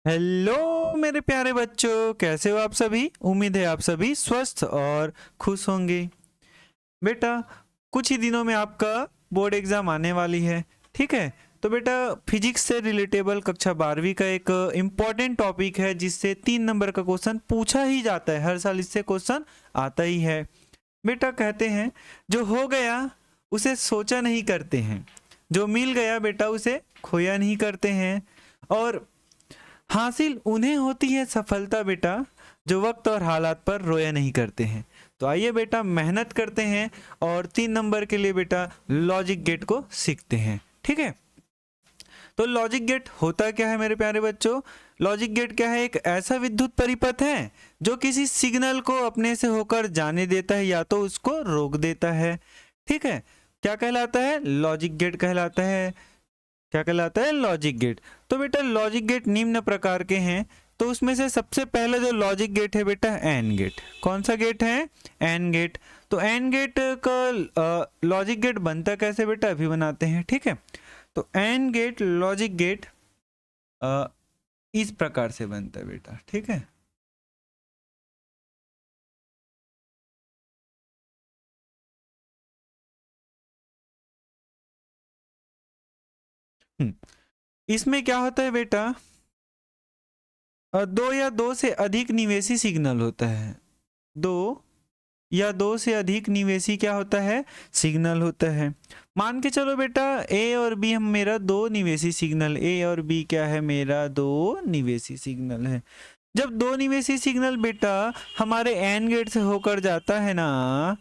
Hello मेरे प्यारे बच्चों, कैसे हो आप सभी। उम्मीद है आप सभी स्वस्थ और खुश होंगे। बेटा, कुछ ही दिनों में आपका बोर्ड एग्जाम आने वाली है, ठीक है। तो बेटा, फिजिक्स से रिलेटेबल कक्षा 12वीं का एक इम्पॉर्टेंट टॉपिक है जिससे 3 नंबर का क्वेश्चन पूछा ही जाता है। हर साल इससे क्वेश्चन आता ही है। बेटा, कहते हैं जो हो गया उसे सोचा नहीं करते हैं, जो मिल गया बेटा उसे खोया नहीं करते हैं, और हासिल उन्हें होती है सफलता बेटा जो वक्त और हालात पर रोया नहीं करते हैं। तो आइए बेटा मेहनत करते हैं और 3 नंबर के लिए बेटा लॉजिक गेट को सीखते हैं, ठीक है। तो लॉजिक गेट होता क्या है मेरे प्यारे बच्चों। लॉजिक गेट क्या है, एक ऐसा विद्युत परिपथ है जो किसी सिग्नल को अपने से होकर जाने देता है या तो उसको रोक देता है, ठीक है। क्या कहलाता है, लॉजिक गेट कहलाता है। क्या कहलाता है, लॉजिक गेट। तो बेटा लॉजिक गेट निम्न प्रकार के हैं। तो उसमें से सबसे पहले जो लॉजिक गेट है बेटा एंड गेट। कौन सा गेट है, एंड गेट। तो एंड गेट का लॉजिक गेट बनता कैसे बेटा, अभी बनाते हैं, ठीक है। तो एंड गेट लॉजिक गेट इस प्रकार से बनता है बेटा, ठीक है। इसमें क्या होता है बेटा, दो या दो से अधिक निवेशी सिग्नल होता है। दो या दो से अधिक निवेशी क्या होता है, सिग्नल होता है। मान के चलो बेटा ए और बी हम मेरा दो निवेशी सिग्नल, ए और बी क्या है, मेरा दो निवेशी सिग्नल है। जब दो निवेशी सिग्नल बेटा हमारे एंड गेट से होकर जाता है ना,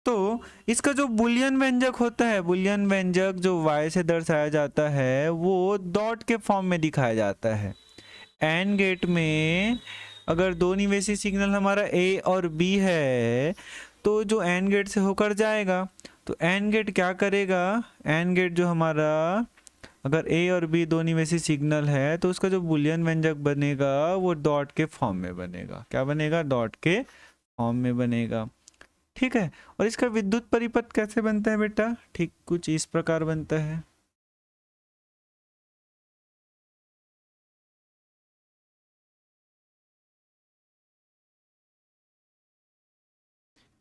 तो इसका जो बुलियन व्यंजक होता है, बुलियन व्यंजक जो y से दर्शाया जाता है वो डॉट के फॉर्म में दिखाया जाता है। एंड गेट में अगर दो निवेशी सिग्नल हमारा ए और बी है तो जो एंड गेट से होकर जाएगा, तो एंड गेट क्या करेगा, एंड गेट जो हमारा अगर ए और बी दो निवेशी सिग्नल है तो उसका जो बुलियन व्यंजक बनेगा वो डॉट के फॉर्म में बनेगा। क्या बनेगा, डॉट के फॉर्म में बनेगा, ठीक है। और इसका विद्युत परिपथ कैसे बनता है बेटा, ठीक कुछ इस प्रकार बनता है।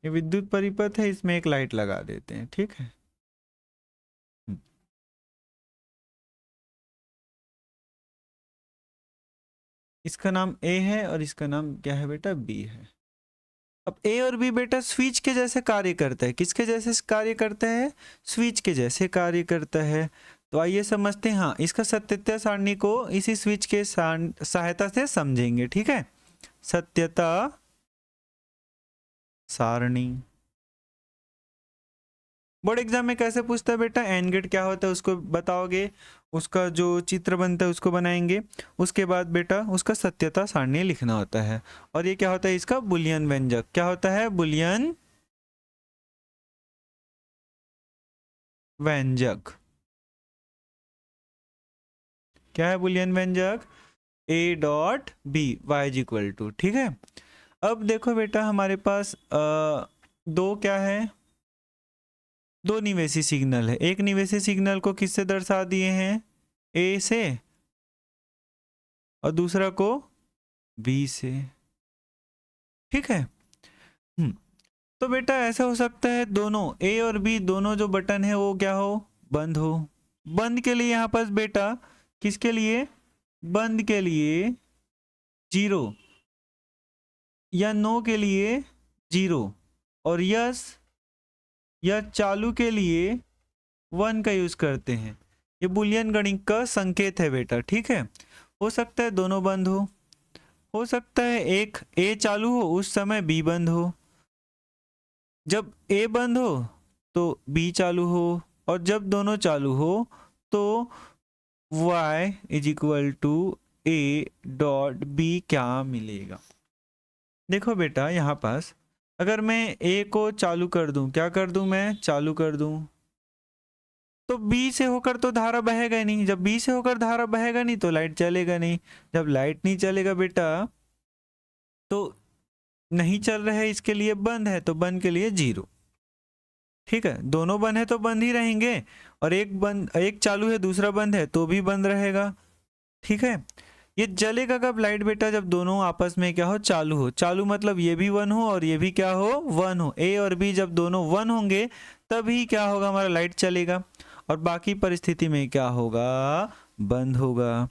ये विद्युत परिपथ है, इसमें एक लाइट लगा देते हैं, ठीक है। इसका नाम ए है और इसका नाम क्या है बेटा, बी है। अब ए और बी बेटा स्विच के जैसे कार्य करता है। किसके जैसे कार्य करता है, स्विच के जैसे कार्य करता है। तो आइए समझते हैं, हाँ इसका सत्यता सारणी को इसी स्विच के सहायता से समझेंगे, ठीक है। सत्यता सारणी बोर्ड एग्जाम में कैसे पूछता है बेटा, एंड गेट क्या होता है उसको बताओगे, उसका जो चित्र बनता है उसको बनाएंगे, उसके बाद बेटा उसका सत्यता सारणी लिखना होता है। और ये क्या होता है, इसका बुलियन व्यंजक। क्या होता है, बुलियन व्यंजक। क्या है बुलियन व्यंजक, A dot B Y is equal to, ठीक है। अब देखो बेटा हमारे पास दो क्या है, दो निवेशी सिग्नल है। एक निवेशी सिग्नल को किससे दर्शा दिए हैं, ए से, और दूसरा को बी से, ठीक है। तो बेटा ऐसा हो सकता है दोनों ए और बी दोनों जो बटन है वो क्या हो, बंद हो। बंद के लिए यहाँ पर बेटा किसके लिए, बंद के लिए 0, या नो के लिए 0, और यस या चालू के लिए 1 का यूज करते हैं। ये बुलियन गणित का संकेत है बेटा, ठीक है। हो सकता है दोनों बंद हो सकता है एक ए चालू हो उस समय बी बंद हो। जब ए बंद हो तो बी चालू हो, और जब दोनों चालू हो तो y is equal to A dot B क्या मिलेगा। देखो बेटा यहाँ पास अगर मैं ए को चालू कर दूं, क्या कर दूं, मैं चालू कर दूं, तो बी से होकर तो धारा बहेगा ही नहीं। जब बी से होकर धारा बहेगा नहीं तो लाइट चलेगा नहीं। जब लाइट नहीं चलेगा बेटा तो नहीं चल रहा है, इसके लिए बंद है तो बंद के लिए 0, ठीक है। दोनों बंद है तो बंद ही रहेंगे, और एक चालू है दूसरा बंद है तो भी बंद रहेगा, ठीक है। ये जलेगा कब लाइट बेटा, जब दोनों आपस में क्या हो, चालू हो। चालू मतलब ये भी 1 हो और ये भी क्या हो, 1 हो। ए और बी जब दोनों 1 होंगे तभी क्या होगा, हमारा लाइट चलेगा, और बाकी परिस्थिति में क्या होगा, बंद होगा।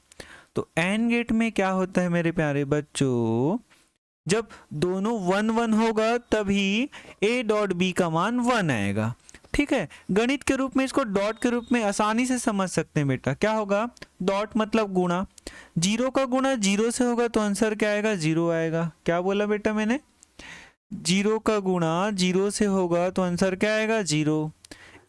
तो एंड गेट में क्या होता है मेरे प्यारे बच्चों, जब दोनों 1 1 होगा तभी ए डॉट बी का मान 1 आएगा। ठीक है, गणित के रूप में इसको डॉट के रूप में आसानी से समझ सकते हैं बेटा। क्या होगा, डॉट मतलब गुणा, 0 का गुणा 0 से होगा तो आंसर क्या आएगा, 0 आएगा। क्या बोला बेटा मैंने, 0 का गुणा 0 से होगा तो आंसर क्या आएगा, 0।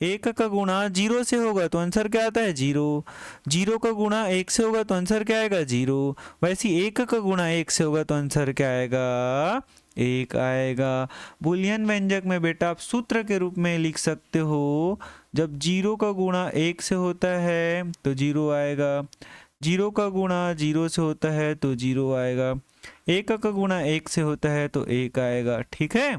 1 का गुणा 0 से होगा तो आंसर क्या आता है, 0। 0 का गुणा 1 से होगा तो आंसर क्या आएगा, 0। वैसे 1 का गुणा 1 से होगा तो आंसर क्या आएगा, 1 आएगा। बुलियन व्यंजक में बेटा आप सूत्र के रूप में लिख सकते हो, जब 0 का गुणा 1 से होता है तो 0 आएगा, 0 का गुणा 0 से होता है तो 0 आएगा, 1 का गुणा 1 से होता है तो 1 आएगा। ठीक है,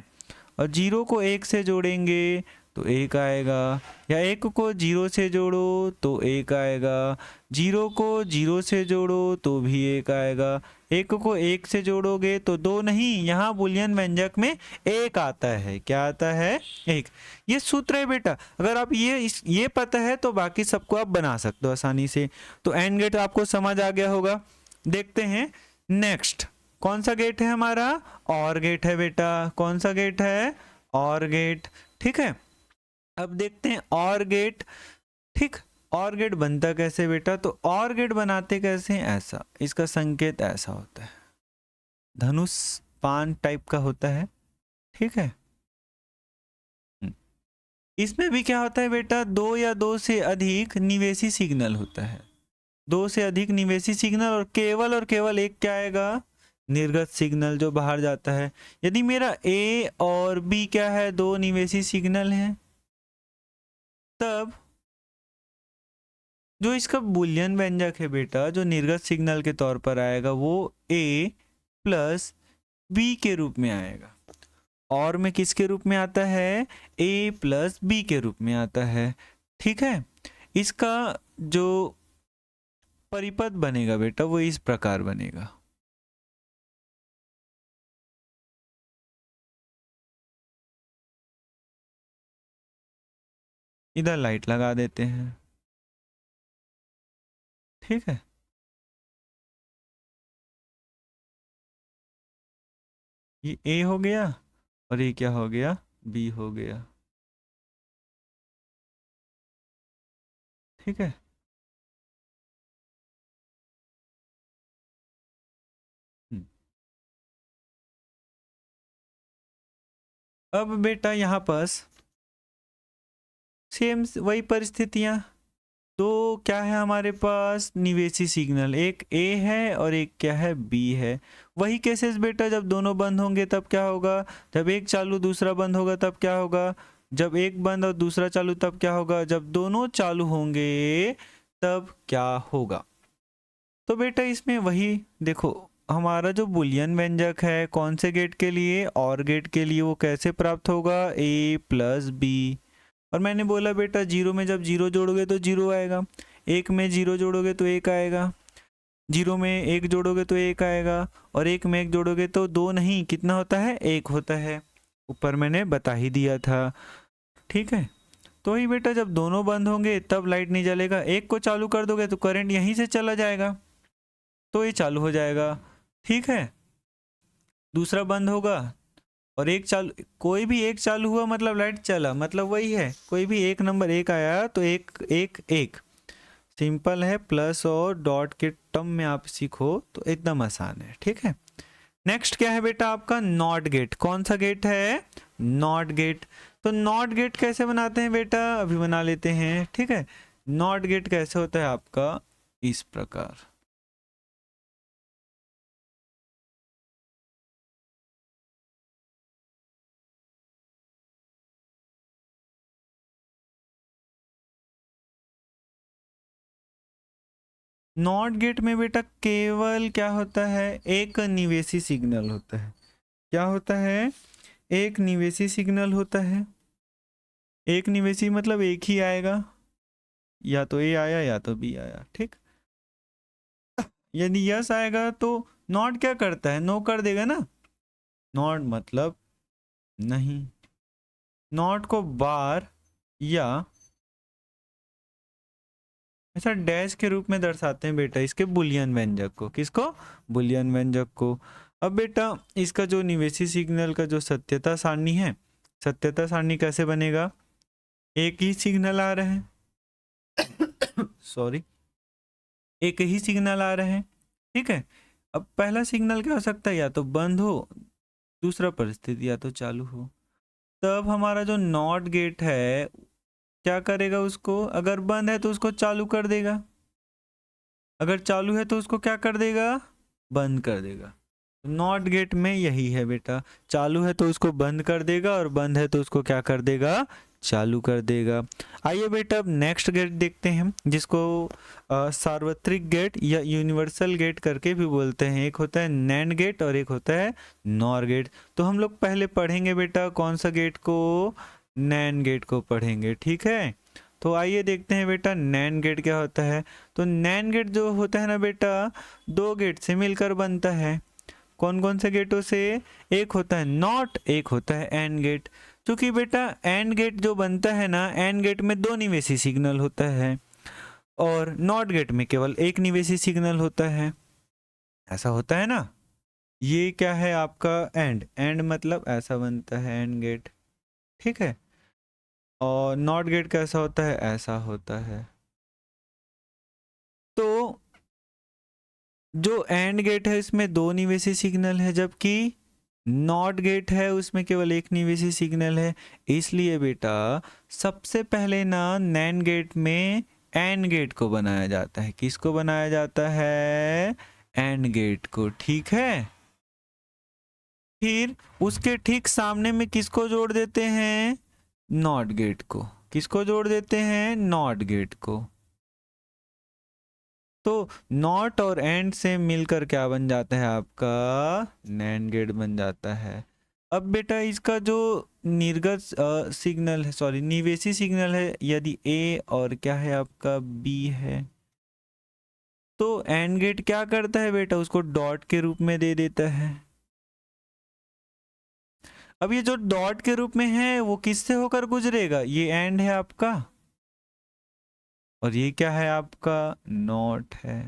और 0 को 1 से जोड़ेंगे तो 1 आएगा, या 1 को 0 से जोड़ो तो 1 आएगा, 0 को 0 से जोड़ो तो भी 1 आएगा, 1 को 1 से जोड़ोगे तो 2 नहीं, यहाँ बुलियन व्यंजक में 1 आता है। क्या आता है, 1। ये सूत्र है बेटा, अगर आप ये पता है तो बाकी सबको आप बना सकते हो आसानी से। तो एंड गेट आपको समझ आ गया होगा। देखते हैं नेक्स्ट, कौन सा गेट है हमारा, और गेट है बेटा। कौन सा गेट है, और गेट। ठीक है, अब देखते हैं और गेट। ठीक, और गेट बनता कैसे बेटा, तो और गेट बनाते कैसे हैं, ऐसा, इसका संकेत ऐसा होता है, धनुष पान टाइप का होता है। ठीक है, इसमें भी क्या होता है बेटा, 2 या 2 से अधिक निवेशी सिग्नल होता है, 2 से अधिक निवेशी सिग्नल, और केवल एक क्या आएगा, निर्गत सिग्नल जो बाहर जाता है। यदि मेरा ए और बी क्या है, 2 निवेशी सिग्नल है, तब जो इसका बुलियन व्यंजक है बेटा, जो निर्गत सिग्नल के तौर पर आएगा, वो ए प्लस बी के रूप में आएगा। और में किसके रूप में आता है, ए प्लस बी के रूप में आता है। ठीक है, इसका जो परिपथ बनेगा बेटा वो इस प्रकार बनेगा। इधर लाइट लगा देते हैं। ठीक है, ये ए हो गया और ये क्या हो गया, बी हो गया। ठीक है, अब बेटा यहाँ पास सेम वही परिस्थितियां। तो क्या है हमारे पास, निवेशी सिग्नल, एक ए है और एक क्या है, बी है। वही केसेस बेटा, जब दोनों बंद होंगे तब क्या होगा, जब एक चालू दूसरा बंद होगा तब क्या होगा, जब एक बंद और दूसरा चालू तब क्या होगा, जब दोनों चालू होंगे तब क्या होगा। तो बेटा इसमें वही देखो, हमारा जो बुलियन व्यंजक है कौन से गेट के लिए, और गेट के लिए, वो कैसे प्राप्त होगा, ए प्लस बी। और मैंने बोला बेटा 0 में जब 0 जोड़ोगे तो 0 आएगा, 1 में 0 जोड़ोगे तो 1 आएगा, 0 में 1 जोड़ोगे तो 1 आएगा, और 1 में 1 जोड़ोगे तो 2 नहीं, कितना होता है, 1 होता है। ऊपर मैंने बता ही दिया था। ठीक है, तो ही बेटा जब दोनों बंद होंगे तब लाइट नहीं जलेगा, एक को चालू कर दोगे तो करंट यहीं से चला जाएगा तो ये चालू हो जाएगा। ठीक है, दूसरा बंद होगा और एक चालू, कोई भी एक चालू हुआ मतलब लाइट चला, मतलब वही है, कोई भी एक नंबर एक आया तो एक एक एक, सिंपल है। प्लस और डॉट के टर्म में आप सीखो तो एकदम आसान है। ठीक है, नेक्स्ट क्या है बेटा आपका, नॉट गेट। कौन सा गेट है, नॉट गेट। तो नॉट गेट कैसे बनाते हैं बेटा, अभी बना लेते हैं। ठीक है, नॉट गेट कैसे होता है आपका, इस प्रकार। नॉट गेट में बेटा केवल क्या होता है, एक निवेशी सिग्नल होता है। क्या होता है, एक निवेशी सिग्नल होता है। एक निवेशी मतलब एक ही आएगा, या तो ए आया या तो बी आया। ठीक, यदि यस आएगा तो नॉट क्या करता है, नो कर देगा ना, नॉट मतलब नहीं। नॉट को बार या ऐसा डैश के रूप में दर्शाते हैं बेटा इसके बुलियन व्यंजक को। किसको? बुलियन व्यंजक को। अब बेटा इसका जो निवेशी सिग्नल का जो सत्यता सारणी है, सत्यता सारणी कैसे बनेगा? एक ही सिग्नल आ रहे हैं सॉरी, एक ही सिग्नल आ रहे हैं, ठीक है। अब पहला सिग्नल क्या हो सकता है, या तो बंद हो, दूसरा परिस्थिति या तो चालू हो। तब हमारा जो नॉट गेट है क्या करेगा, उसको अगर बंद है तो उसको चालू कर देगा, अगर चालू है तो उसको क्या कर देगा, बंद कर देगा। नॉट गेट में यही है बेटा, चालू है तो उसको बंद कर देगा और बंद है तो उसको क्या कर देगा, चालू कर देगा। आइए बेटा अब नेक्स्ट गेट देखते हैं, जिसको सार्वत्रिक गेट या यूनिवर्सल गेट करके भी बोलते हैं। एक होता है नैंड गेट और एक होता है नॉर गेट। तो हम लोग पहले पढ़ेंगे बेटा कौन सा गेट को, नैंड गेट को पढ़ेंगे, ठीक है। तो आइए देखते हैं बेटा नैंड गेट क्या होता है। तो नैंड गेट जो होता है ना बेटा, दो गेट से मिलकर बनता है। कौन कौन से गेटों से? एक होता है नॉट, एक होता है एंड गेट। क्योंकि बेटा एंड गेट जो बनता है ना, एंड गेट में दो निवेशी सिग्नल होता है और नॉट गेट में केवल एक निवेशी सिग्नल होता है, ऐसा होता है ना। ये क्या है आपका एंड, एंड मतलब ऐसा बनता है एंड गेट, ठीक है। और नॉट गेट कैसा होता है, ऐसा होता है। तो जो एंड गेट है इसमें दो निवेशी सिग्नल है, जबकि नॉट गेट है उसमें केवल एक निवेशी सिग्नल है। इसलिए बेटा सबसे पहले ना नैंड गेट में एंड गेट को बनाया जाता है। किसको बनाया जाता है? एंड गेट को, ठीक है। फिर उसके ठीक सामने में किसको जोड़ देते हैं? नॉट गेट को। किसको जोड़ देते हैं? नॉट गेट को। तो नॉट और एंड से मिलकर क्या बन जाता है आपका? नैंड गेट बन जाता है। अब बेटा इसका जो निर्गत सिग्नल है, सॉरी निवेशी सिग्नल है, यदि ए और क्या है आपका बी है, तो एंड गेट क्या करता है बेटा, उसको डॉट के रूप में दे देता है। अब ये जो डॉट के रूप में है वो किससे होकर गुजरेगा? ये एंड है आपका और ये क्या है आपका? नॉट है।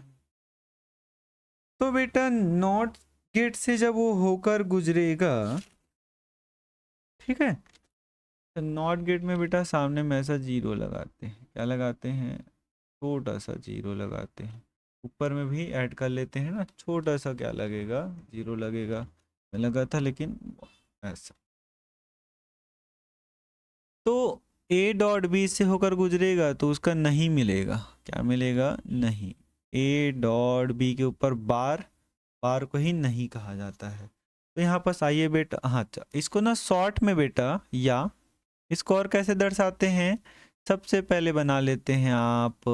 तो बेटा नॉट गेट से जब वो होकर गुजरेगा, ठीक है, तो नॉट गेट में बेटा सामने में ऐसा जीरो लगाते हैं। क्या लगाते हैं? छोटा सा जीरो लगाते हैं। ऊपर में भी ऐड कर लेते हैं ना, छोटा सा क्या लगेगा, जीरो लगेगा। मैं लगा था लेकिन ऐसा। तो ए डॉट बी से होकर गुजरेगा तो उसका नहीं मिलेगा। क्या मिलेगा? नहीं। ए डॉट बी के ऊपर बार, बार को ही नहीं कहा जाता है। तो यहाँ पास आइए बेटा, हाँ अच्छा इसको ना शॉर्ट में बेटा, या इसको और कैसे दर्शाते हैं, सबसे पहले बना लेते हैं आप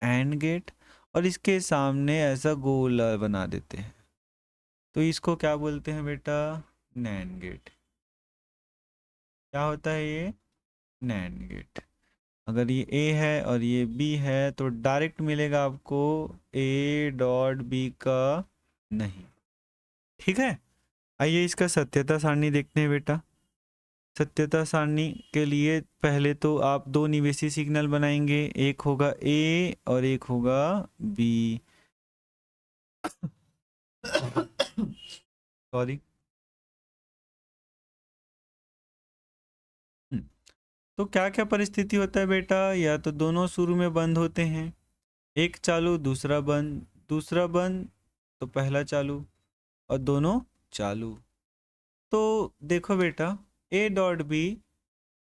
एंड गेट और इसके सामने ऐसा गोल बना देते हैं। तो इसको क्या बोलते हैं बेटा? NAND gate. क्या होता है ये? NAND gate. अगर ये ए है और ये बी है तो डायरेक्ट मिलेगा आपको ए डॉट बी का नहीं, ठीक है। आइए इसका सत्यता सारणी देखते हैं बेटा। सत्यता सारणी के लिए पहले तो आप दो निवेशी सिग्नल बनाएंगे, एक होगा ए और एक होगा बी। सॉरी। तो क्या क्या परिस्थिति होता है बेटा, या तो दोनों शुरू में बंद होते हैं, एक चालू दूसरा बंद, दूसरा बंद तो पहला चालू, और दोनों चालू। तो देखो बेटा ए डॉट बी,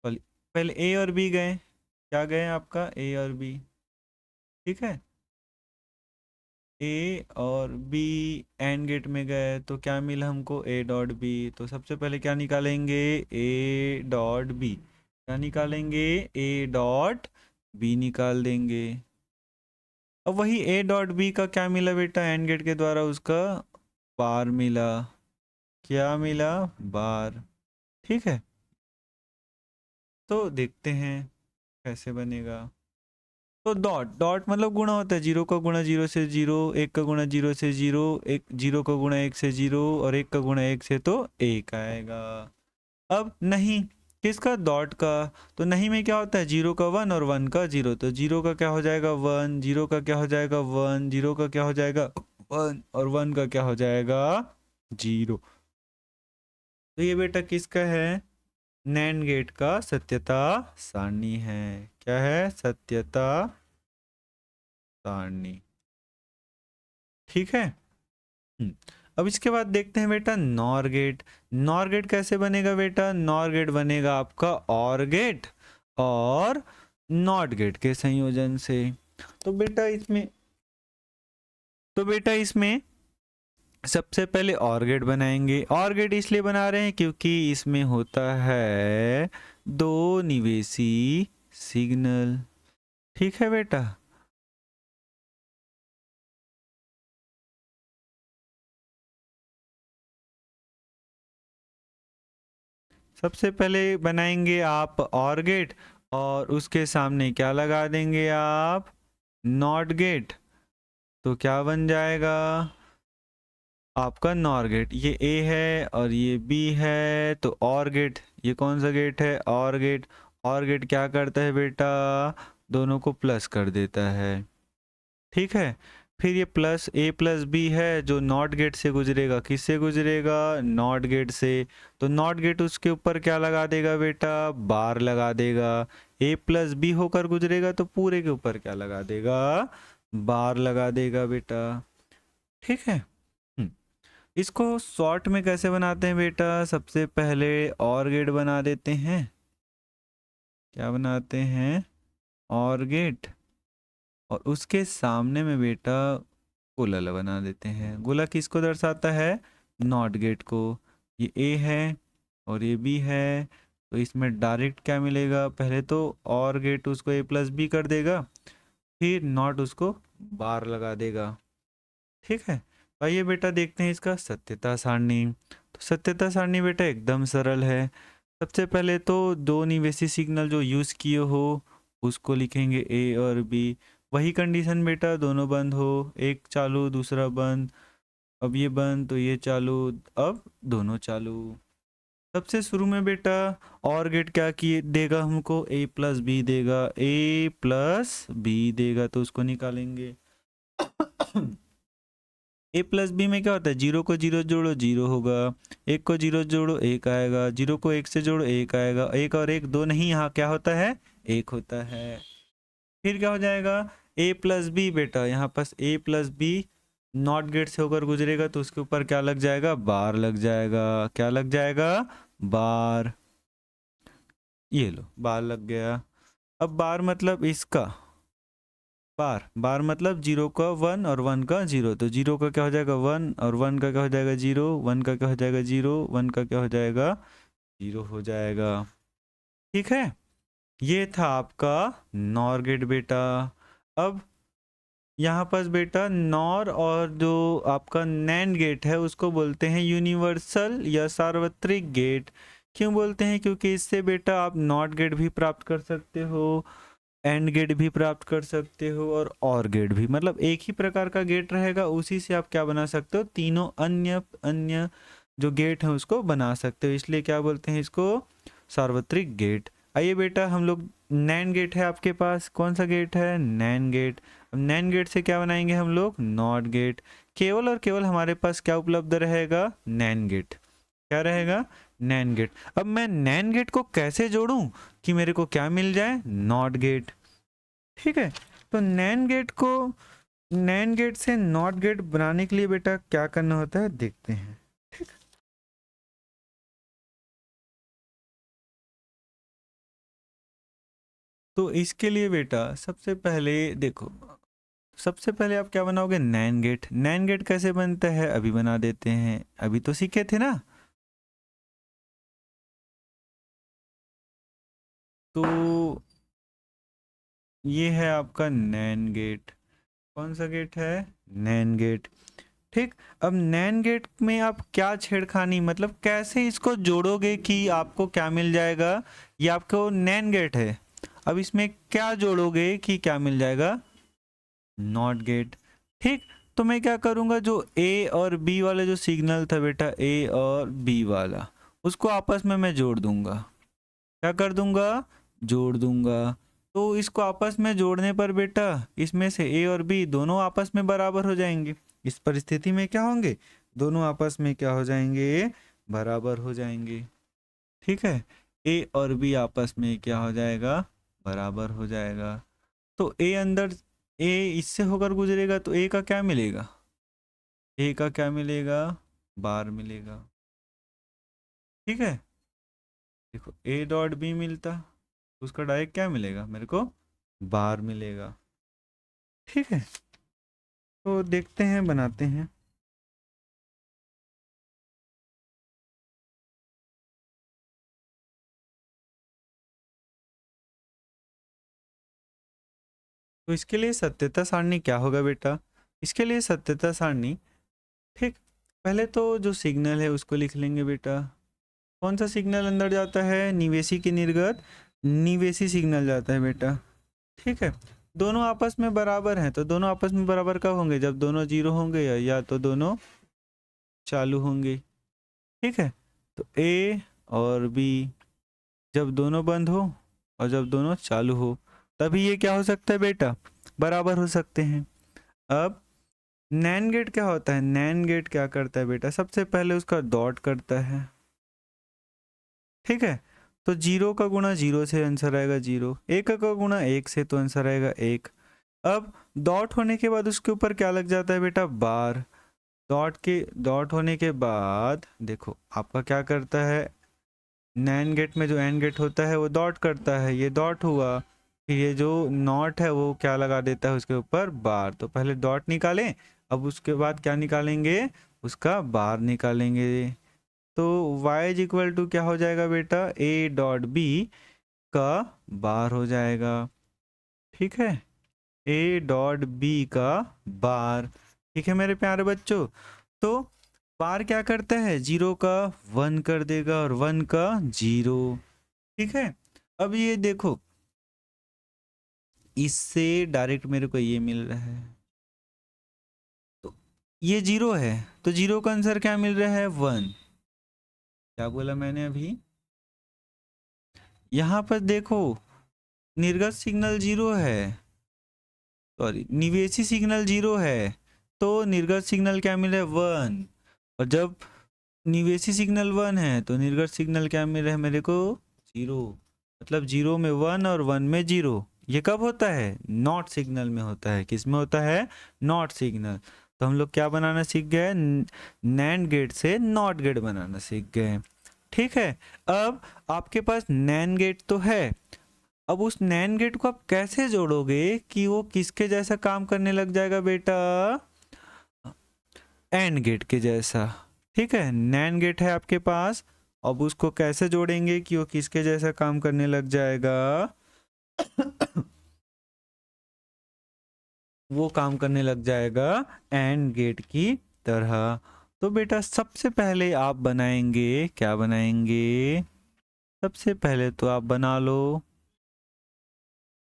पहले ए और बी गए, क्या गए आपका? ए और बी, ठीक है। ए और बी एंड गेट में गए तो क्या मिला हमको? A dot B. तो सबसे पहले क्या निकालेंगे? A dot B. क्या निकालेंगे? ए डॉट बी निकाल देंगे। अब वही ए डॉट बी का क्या मिला बेटा एंड गेट के द्वारा? उसका बार मिला। क्या मिला? बार, ठीक है। तो देखते हैं कैसे बनेगा। तो डॉट डॉट मतलब गुणा होता है, जीरो का गुणा जीरो से जीरो, एक का गुणा जीरो से जीरो, एक जीरो का गुणा एक से जीरो, और एक का गुणा एक से तो एक आएगा। अब नहीं किसका, डॉट का। तो नहीं में क्या होता है, जीरो का वन और वन का जीरो, तो जीरो का क्या हो जाएगा वन, जीरो का क्या हो जाएगा वन, जीरो का क्या हो जाएगा वन, और वन का क्या हो जाएगा जीरो। तो ये बेटा किसका है, नैंड गेट का सत्यता सारणी है। क्या है, सत्यता सारणी। ठीक है। अब इसके बाद देखते हैं बेटा नॉर गेट। नॉर गेट कैसे बनेगा बेटा, नॉर गेट बनेगा आपका और गेट और नॉट गेट के संयोजन से। तो बेटा इसमें सबसे पहले और गेट बनाएंगे। और गेट इसलिए बना रहे हैं क्योंकि इसमें होता है दो निवेशी सिग्नल। ठीक है बेटा। सबसे पहले बनाएंगे आप और गेट, और उसके सामने क्या लगा देंगे आप, नॉट गेट। तो क्या बन जाएगा आपका नॉर गेट। ये ए है और ये बी है, तो और गेट, ये कौन सा गेट है, और गेट। और गेट क्या करता है बेटा, दोनों को प्लस कर देता है। ठीक है। फिर ये प्लस ए प्लस बी है जो नॉट गेट से गुजरेगा, किससे गुजरेगा, नॉट गेट से। तो नॉट गेट उसके ऊपर क्या लगा देगा बेटा, बार लगा देगा। ए प्लस बी होकर गुजरेगा तो पूरे के ऊपर क्या लगा देगा, बार लगा देगा बेटा। ठीक है। इसको शॉर्ट में कैसे बनाते हैं बेटा, सबसे पहले और गेट बना देते हैं। क्या बनाते हैं, और गेट, और उसके सामने में बेटा गोला बना देते हैं। गोला किसको दर्शाता है, नॉट गेट को। ये ए है और ये बी है, तो इसमें डायरेक्ट क्या मिलेगा, पहले तो और गेट उसको ए प्लस बी कर देगा, फिर नॉट उसको बार लगा देगा। ठीक है। आइए बेटा देखते हैं इसका सत्यता सारणी। तो सत्यता सारणी बेटा एकदम सरल है। सबसे पहले तो दो निवेशी सिग्नल जो यूज़ किए हो उसको लिखेंगे ए और बी। वही कंडीशन बेटा, दोनों बंद हो, एक चालू दूसरा बंद। अब ये बंद तो ये चालू, अब दोनों चालू। सबसे शुरू में बेटा और गेट क्या किए देगा हमको, ए प्लस बी देगा, ए प्लस बी देगा, तो उसको निकालेंगे। ए प्लस बी में क्या होता है, जीरो को जीरो जोड़ो जीरो होगा, एक को जीरो जोड़ो एक आएगा, जीरो को एक से जोड़ो एक आएगा, एक और एक दो नहीं, यहाँ क्या होता है एक होता है। फिर क्या हो जाएगा, ए प्लस बी बेटा, यहाँ पास ए प्लस बी नॉट गेट से होकर गुजरेगा तो उसके ऊपर क्या लग जाएगा, बार लग जाएगा। क्या लग जाएगा, बार। ये लो बार लग गया। अब बार मतलब इसका, बार बार मतलब जीरो का वन और वन का जीरो, तो जीरो का क्या हो जाएगा वन, और वन का क्या हो जाएगा जीरो, वन का क्या हो जाएगा जीरो, वन का क्या हो जाएगा जीरो हो जाएगा। ठीक है। ये था आपका नॉर गेट बेटा। अब यहाँ पास बेटा नॉर और जो आपका नैंड गेट है उसको बोलते हैं यूनिवर्सल या सार्वत्रिक गेट। क्यों बोलते हैं, क्योंकि इससे बेटा आप नॉट गेट भी प्राप्त कर सकते हो, एंड गेट भी प्राप्त कर सकते हो, और गेट भी, मतलब एक ही प्रकार का गेट रहेगा, उसी से आप क्या बना सकते हो, तीनों अन्य अन्य जो गेट हैं उसको बना सकते हो, इसलिए क्या बोलते हैं इसको, सार्वत्रिक गेट। आइए बेटा हम लोग, नैंड गेट है आपके पास, कौन सा गेट है, नैंड गेट। अब नैंड गेट से क्या बनाएंगे हम लोग, नॉट गेट। केवल और केवल हमारे पास क्या उपलब्ध रहेगा, नैंड गेट। क्या रहेगा, नैंड गेट। अब मैं नैंड गेट को कैसे जोड़ूं कि मेरे को क्या मिल जाए, नॉट गेट। ठीक है। तो नैंड गेट को, नैंड गेट से नॉट गेट बनाने के लिए बेटा क्या करना होता है, देखते हैं। ठीक। तो इसके लिए बेटा सबसे पहले देखो, सबसे पहले आप क्या बनाओगे, नैंड गेट। नैंड गेट कैसे बनता है अभी बना देते हैं, अभी तो सीखे थे ना। तो ये है आपका नैंड गेट। कौन सा गेट है, नैंड गेट। ठीक। अब नैंड गेट में आप क्या छेड़खानी, मतलब कैसे इसको जोड़ोगे कि आपको क्या मिल जाएगा, ये आपको नैंड गेट है। अब इसमें क्या जोड़ोगे कि क्या मिल जाएगा, नॉट गेट। ठीक, तो मैं क्या करूँगा, जो ए और बी वाले जो सिग्नल था बेटा, ए और बी वाला, उसको आपस में मैं जोड़ दूंगा। क्या कर दूंगा, जोड़ दूंगा। तो इसको आपस में जोड़ने पर बेटा इसमें से ए और बी दोनों आपस में बराबर हो जाएंगे। इस परिस्थिति में क्या होंगे, दोनों आपस में क्या हो जाएंगे, बराबर हो जाएंगे। ठीक है, ए और बी आपस में क्या हो जाएगा, बराबर हो जाएगा। तो ए अंदर, ए इससे होकर गुजरेगा तो ए का क्या मिलेगा, ए का क्या मिलेगा, बार मिलेगा। ठीक है, देखो ए डॉट बी मिलता, उसका डायरेक्ट क्या मिलेगा मेरे को, बार मिलेगा। ठीक है, तो देखते हैं, बनाते हैं। तो इसके लिए सत्यता सारणी क्या होगा बेटा, इसके लिए सत्यता सारणी, ठीक, पहले तो जो सिग्नल है उसको लिख लेंगे बेटा। कौन सा सिग्नल अंदर जाता है, निवेशी की निर्गत, निवेशी सिग्नल जाता है बेटा। ठीक है, दोनों आपस में बराबर हैं, तो दोनों आपस में बराबर कब होंगे, जब दोनों जीरो होंगे या तो दोनों चालू होंगे। ठीक है, तो ए और बी जब दोनों बंद हो और जब दोनों चालू हो, तभी ये क्या हो सकता है बेटा, बराबर हो सकते हैं। अब नैन गेट क्या होता है, नैन गेट क्या करता है बेटा, सबसे पहले उसका डॉट करता है। ठीक है, तो जीरो का गुणा जीरो से आंसर आएगा जीरो, एक का गुणा एक से तो आंसर आएगा एक। अब डॉट होने के बाद उसके ऊपर क्या लग जाता है बेटा, बार। डॉट होने के बाद देखो आपका क्या करता है, नैन गेट में जो एंड गेट होता है वो डॉट करता है, ये डॉट हुआ, फिर ये जो नॉट है वो क्या लगा देता है उसके ऊपर, बार। तो पहले डॉट निकालें, अब उसके बाद क्या निकालेंगे, उसका बार निकालेंगे। तो y इज इक्वल टू क्या हो जाएगा बेटा, a डॉट बी का बार हो जाएगा। ठीक है, a डॉट बी का बार। ठीक है मेरे प्यारे बच्चों, तो बार क्या करता है, जीरो का वन कर देगा और वन का जीरो। ठीक है, अब ये देखो, इससे डायरेक्ट मेरे को ये मिल रहा है, तो ये जीरो है, तो जीरो का आंसर क्या मिल रहा है, वन। क्या बोला मैंने अभी, यहाँ पर देखो निर्गत सिग्नल जीरो है, सॉरी निवेशी सिग्नल जीरो है, तो निर्गत सिग्नल क्या मिल रहा है, वन। और जब निवेशी सिग्नल वन है तो निर्गत सिग्नल क्या मिल रहा है मेरे को, जीरो। मतलब जीरो में वन और वन में जीरो। ये कब होता है, नॉट सिग्नल में होता है। किस में होता है, नॉट सिग्नल। तो हम लोग क्या बनाना सीख गए, नैंड गेट से नॉट गेट बनाना सीख गए। ठीक है, अब आपके पास नैंड गेट तो है, अब उस नैन गेट को आप कैसे जोड़ोगे कि वो किसके जैसा काम करने लग जाएगा बेटा, एंड गेट के जैसा। ठीक है, नैन गेट है आपके पास, अब उसको कैसे जोड़ेंगे कि वो किसके जैसा काम करने लग जाएगा वो काम करने लग जाएगा एंड गेट की तरह। तो बेटा सबसे पहले आप बनाएंगे, क्या बनाएंगे, सबसे पहले तो आप बना लो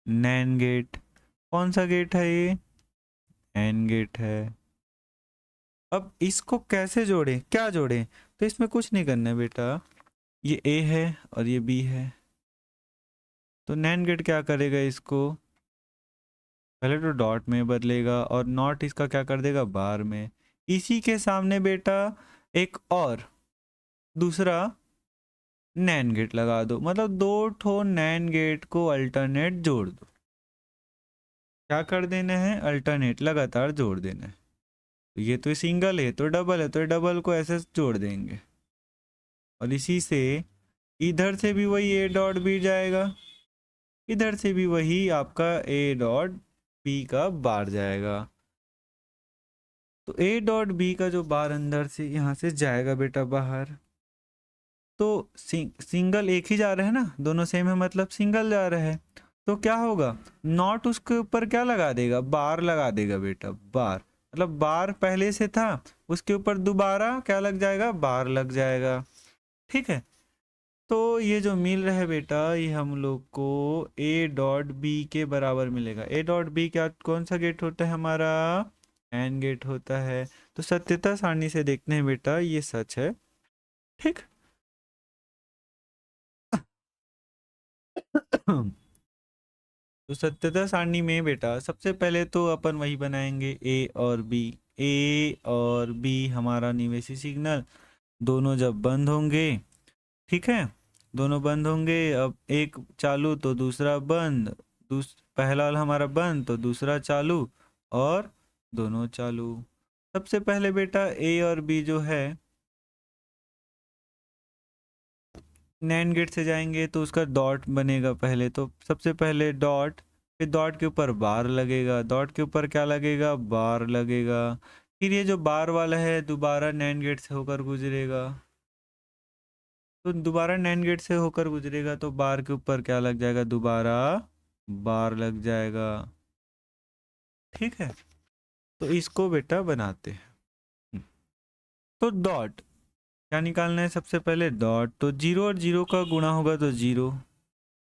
नैन गेट। कौन सा गेट है ये, एंड गेट है। अब इसको कैसे जोड़ें, क्या जोड़ें, तो इसमें कुछ नहीं करना है बेटा, ये ए है और ये बी है, तो नैन गेट क्या करेगा, इसको पहले तो डॉट में बदलेगा और नॉट इसका क्या कर देगा, बार में। इसी के सामने बेटा एक और दूसरा नैन गेट लगा दो, मतलब दो ठो नैन गेट को अल्टरनेट जोड़ दो। क्या कर देना है, अल्टरनेट लगातार जोड़ देना है। तो ये तो सिंगल है, तो डबल है, तो डबल को ऐसे जोड़ देंगे। और इसी से इधर से भी वही ए डॉट बी जाएगा, इधर से भी वही आपका ए डॉट बी का बार जाएगा। तो ए डॉट बी का जो बार अंदर से यहाँ से जाएगा बेटा बाहर, तो सिंगल एक ही जा रहा है ना, दोनों सेम है मतलब सिंगल जा रहा है, तो क्या होगा, नॉट उसके ऊपर क्या लगा देगा, बार लगा देगा बेटा, बार। मतलब बार पहले से था, उसके ऊपर दोबारा क्या लग जाएगा, बार लग जाएगा। ठीक है, तो ये जो मिल रहा है बेटा, ये हम लोग को ए डॉट बी के बराबर मिलेगा। ए डॉट बी क्या, कौन सा गेट होता है हमारा? एंड गेट होता है। तो सत्यता सारणी से देखते हैं बेटा, ये सच है। ठीक। तो सत्यता सारणी में बेटा सबसे पहले तो अपन वही बनाएंगे, ए और बी। ए और बी हमारा निवेशी सिग्नल, दोनों जब बंद होंगे, ठीक है, दोनों बंद होंगे। अब एक चालू तो दूसरा बंद, पहला वाला हमारा बंद तो दूसरा चालू, और दोनों चालू। सबसे पहले बेटा ए और बी जो है नैंड गेट से जाएंगे तो उसका डॉट बनेगा पहले, तो सबसे पहले डॉट, फिर डॉट के ऊपर बार लगेगा, डॉट के ऊपर क्या लगेगा? बार लगेगा। फिर ये जो बार वाला है दोबारा नैंड गेट से होकर गुजरेगा, तो दोबारा नैंड गेट से होकर गुजरेगा तो बार के ऊपर क्या लग जाएगा? दोबारा बार लग जाएगा। ठीक है, तो इसको बेटा बनाते हैं। तो डॉट क्या निकालना है? सबसे पहले डॉट, तो जीरो और जीरो का गुणा होगा तो जीरो,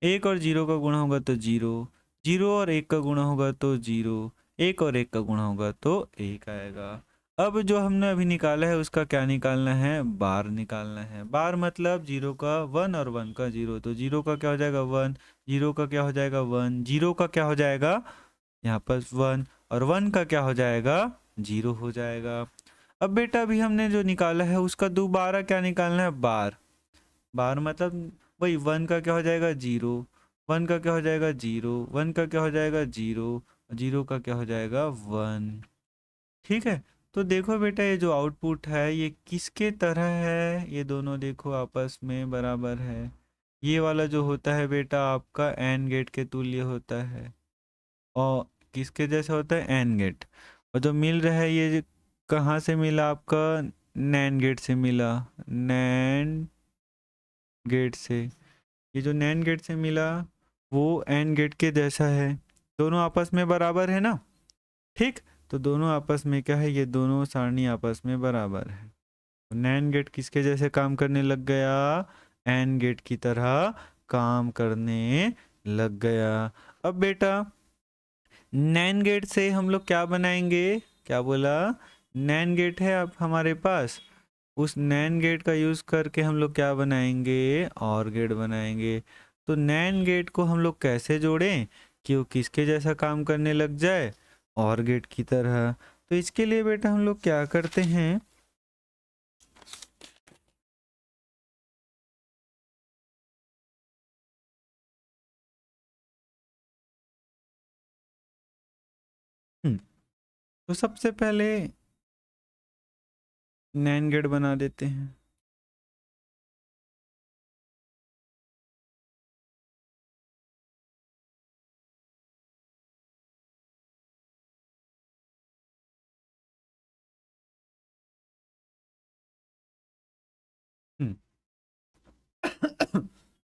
एक और जीरो का गुणा होगा तो जीरो, जीरो और एक का गुणा होगा तो जीरो, एक और एक का गुणा होगा तो एक आएगा। अब जो हमने अभी निकाला है उसका क्या निकालना है? बार निकालना है। बार मतलब जीरो का वन और वन का जीरो, तो जीरो का क्या हो जाएगा? वन, जीरो का क्या हो जाएगा? वन, जीरो का क्या हो जाएगा यहाँ पर? वन, और वन का क्या हो जाएगा? जीरो हो जाएगा। अब बेटा अभी हमने जो निकाला है उसका दोबारा क्या निकालना है? बार। बार मतलब वही, वन का क्या हो जाएगा? जीरो, वन का क्या हो जाएगा? जीरो, वन का क्या हो जाएगा? जीरो, जीरो का क्या हो जाएगा? वन। ठीक है, तो देखो बेटा ये जो आउटपुट है ये किसके तरह है? ये दोनों देखो आपस में बराबर है। ये वाला जो होता है बेटा आपका एंड गेट के तुल्य होता है, और किसके जैसा होता है? AND gate. और जो मिल रहा है ये कहाँ से मिला आपका? नैंड गेट से मिला, नैंड गेट से। ये जो नैंड गेट से मिला वो एंड गेट के जैसा है, दोनों आपस में बराबर है ना? ठीक, तो दोनों आपस में क्या है? ये दोनों सारणी आपस में बराबर है। नैंड गेट किसके जैसे काम करने लग गया? एंड गेट की तरह काम करने लग गया। अब बेटा नैंड गेट से हम लोग क्या बनाएंगे? क्या बोला? नैंड गेट है अब हमारे पास, उस नैंड गेट का यूज़ करके हम लोग क्या बनाएंगे? और गेट बनाएंगे। तो नैंड गेट को हम लोग कैसे जोड़ें कि वो किसके जैसा काम करने लग जाए? और गेट की तरह। तो इसके लिए बेटा हम लोग क्या करते हैं, तो सबसे पहले नैंड गेट बना देते हैं।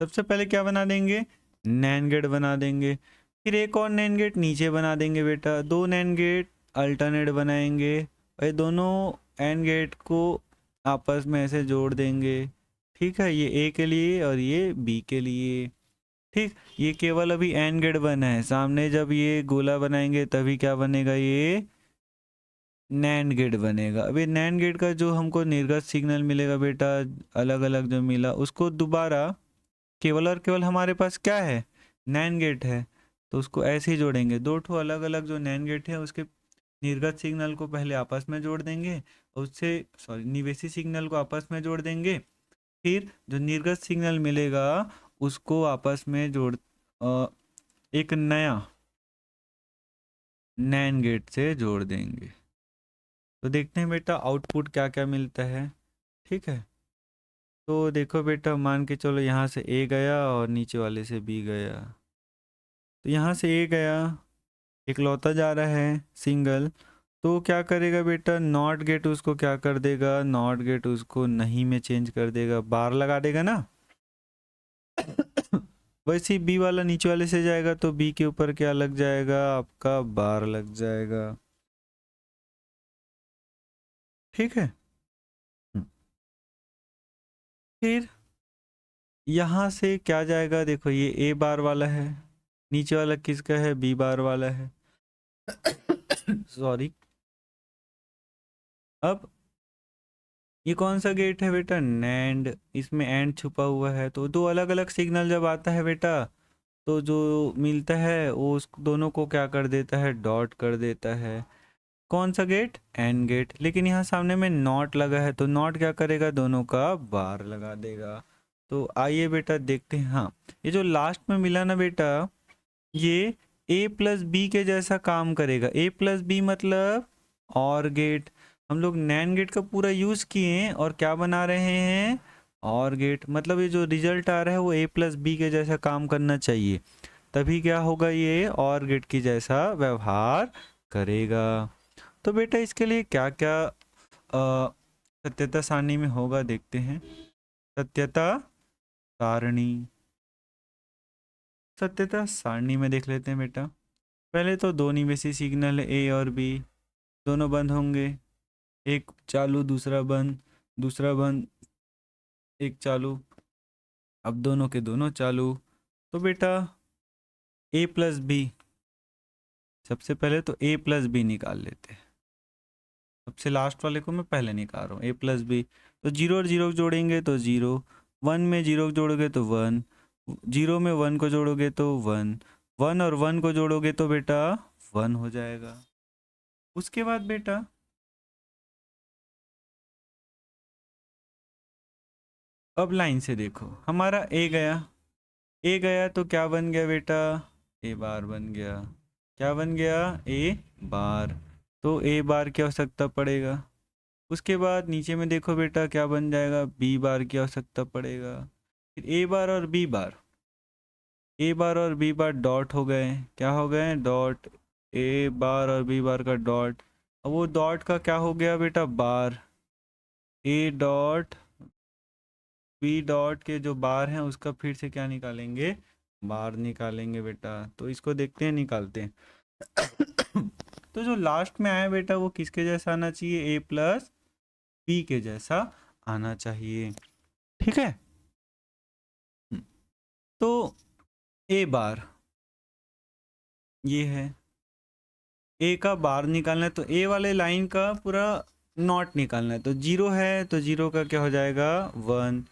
सबसे पहले क्या बना देंगे? नैन गेट बना देंगे। फिर एक और नैन गेट नीचे बना देंगे बेटा, दो नैन गेट अल्टरनेट बनाएंगे, और ये दोनों एंड गेट को आपस में ऐसे जोड़ देंगे। ठीक है, ये ए के लिए और ये बी के लिए। ठीक, ये केवल अभी एंड गेट बना है, सामने जब ये गोला बनाएंगे तभी क्या बनेगा? ये नैंड गेट बनेगा। अभी नैंड गेट का जो हमको निर्गत सिग्नल मिलेगा बेटा, अलग अलग जो मिला उसको दोबारा केवल और केवल हमारे पास क्या है? नैंड गेट है, तो उसको ऐसे ही जोड़ेंगे। दो ठो अलग अलग जो नैंड गेट है उसके निर्गत सिग्नल को पहले आपस में जोड़ देंगे, और उससे सॉरी निवेशी सिग्नल को आपस में जोड़ देंगे। फिर जो निर्गत सिग्नल मिलेगा उसको आपस में जोड़ एक नया नैंड गेट से जोड़ देंगे। तो देखते हैं बेटा आउटपुट क्या क्या मिलता है। ठीक है, तो देखो बेटा मान के चलो यहाँ से ए गया और नीचे वाले से बी गया, तो यहाँ से ए गया, इकलौता जा रहा है सिंगल, तो क्या करेगा बेटा? नॉट गेट उसको क्या कर देगा? नॉट गेट उसको नहीं में चेंज कर देगा, बार लगा देगा ना। वैसे ही बी वाला नीचे वाले से जाएगा तो बी के ऊपर क्या लग जाएगा? आपका बार लग जाएगा। ठीक है, फिर यहाँ से क्या जाएगा, देखो ये ए बार वाला है, नीचे वाला किसका है, बी बार वाला है। सॉरी। अब ये कौन सा गेट है बेटा, नैंड, इसमें एंड छुपा हुआ है, तो दो अलग अलग सिग्नल जब आता है बेटा तो जो मिलता है वो उस दोनों को क्या कर देता है, डॉट कर देता है। कौन सा गेट, एंड गेट। लेकिन यहाँ सामने में नॉट लगा है तो नॉट क्या करेगा, दोनों का बार लगा देगा। तो आइए बेटा देखते हैं। हाँ, ये जो लास्ट में मिला ना बेटा, ये ए प्लस बी के जैसा काम करेगा। ए प्लस बी मतलब और गेट। हम लोग नैन गेट का पूरा यूज़ किए हैं और क्या बना रहे हैं, और गेट। मतलब ये जो रिजल्ट आ रहा है वो ए प्लस बी के जैसा काम करना चाहिए, तभी क्या होगा, ये और गेट की जैसा व्यवहार करेगा। तो बेटा इसके लिए क्या क्या सत्यता सारणी में होगा, देखते हैं। सत्यता सारणी, सत्यता सारणी में देख लेते हैं बेटा। पहले तो दो निवेशी सिग्नल है ए और बी, दोनों बंद होंगे, एक चालू दूसरा बंद, दूसरा बंद एक चालू, अब दोनों के दोनों चालू। तो बेटा ए प्लस बी, सबसे पहले तो ए प्लस बी निकाल लेते हैं। सबसे लास्ट वाले को मैं पहले निकाल रहा हूँ, ए प्लस बी। तो जीरो और जीरो जोड़ेंगे तो जीरो, वन में जीरो जोड़ोगे तो वन, जीरो में वन को जोड़ोगे तो वन, वन और वन को जोड़ोगे तो बेटा वन हो जाएगा। उसके बाद बेटा अब लाइन से देखो, हमारा ए गया, ए गया तो क्या बन गया बेटा, ए बार बन गया। क्या बन गया, ए बार। तो ए बार की आवश्यकता पड़ेगा। उसके बाद नीचे में देखो बेटा क्या बन जाएगा, बी बार की आवश्यकता पड़ेगा। फिर ए बार और बी बार, ए बार और बी बार डॉट हो गए, क्या हो गए, डॉट। ए बार और बी बार का डॉट, अब वो डॉट का क्या हो गया बेटा, बार। ए डॉट बी डॉट के जो बार हैं उसका फिर से क्या निकालेंगे, बार निकालेंगे बेटा। तो इसको देखते हैं, निकालते हैं। तो जो लास्ट में आया बेटा वो किसके जैसा आना चाहिए, ए प्लस बी के जैसा आना चाहिए। ठीक है। तो ए बार ये है, ए का बार निकालना है तो ए वाले लाइन का पूरा नॉट निकालना है। तो जीरो है तो जीरो का क्या हो जाएगा, वन।